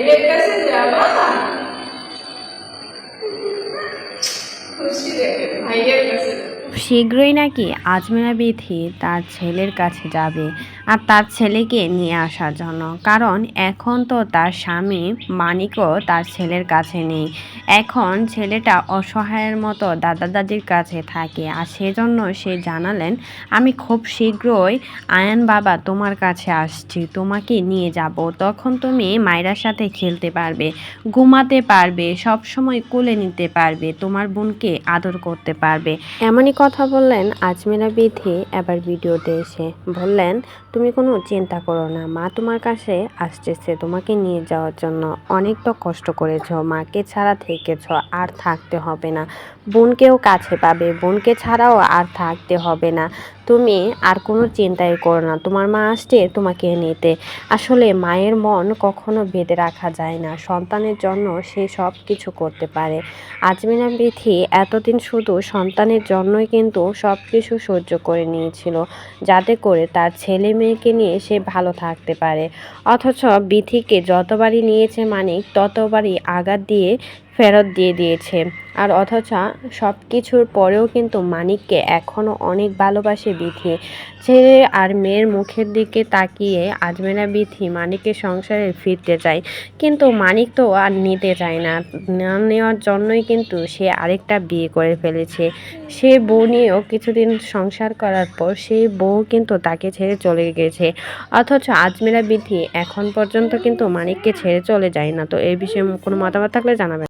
ভাইয়ের কাছে যাবা? খুশি দেখে ভাইয়ের কাছে শীঘ্রই নাকি আজমিরা বিথি তার ছেলের কাছে যাবে আর তার ছেলেকে নিয়ে আসার জন্য, কারণ এখন তো তার স্বামী মানিকও তার ছেলের কাছে নেই। এখন ছেলেটা অসহায়ের মতো দাদা দাদির কাছে থাকে, আর সেজন্য সে জানালেন, আমি খুব শীঘ্রই আয়ান বাবা তোমার কাছে আসছি, তোমাকে নিয়ে যাব, তখন তুমি মায়েরার সাথে খেলতে পারবে, ঘুমাতে পারবে, সব সময় কোলে নিতে পারবে, তোমার বোনকে আদর করতে পারবে। এমনই কথা বললেন আজমিরা বিথি। এবার ভিডিওতে এসে বললেন, তুমি কোনো চিন্তা করো না, মা তোমার কাছে আসতেছে তোমাকে নিয়ে যাওয়ার জন্য। অনেক তো কষ্ট করেছ, মাকে ছাড়া থেকেছ, আর থাকতে হবে না, বোনকেও কাছে পাবে, বোনকে ছাড়াও আর থাকতে হবে না, তুমি আর কোনো চিন্তাই করো না, তোমার মা আসছে তোমাকে নিতে। আসলে মায়ের মন কখনো বেঁধে রাখা যায় না, সন্তানের জন্য সে সব কিছু করতে পারে। আজমিরা বিথি এতদিন শুধু সন্তানের জন্যই কিন্তু সব কিছু সহ্য করে নিয়েছিল, যাতে করে তার ছেলে মেয়েকে নিয়ে সে ভালো থাকতে পারে। অথচ বিথিকে যতবারই নিয়েছে মানিক, ততবারই আঘাত দিয়ে ফেরত দিয়ে দিয়েছে। আর অথচ সব কিছুর পরেও কিন্তু মানিককে এখনও অনেক ভালোবাসে বিথি। ছেলে আর মেয়ের মুখের দিকে তাকিয়ে আজমিরা বিথি মানিকের সংসারে ফিরতে চায়, কিন্তু মানিক তো আর নিতে চায় না। না নেওয়ার জন্যই কিন্তু সে আরেকটা বিয়ে করে ফেলেছে। সে বউ নিয়েও কিছুদিন সংসার করার পর সেই বউ কিন্তু তাকে ছেড়ে চলে গেছে। অথচ আজমিরা বিথি এখন পর্যন্ত কিন্তু মানিককে ছেড়ে চলে যায় না। তো এই বিষয়ে কোনো মতামত থাকলে জানাবেন।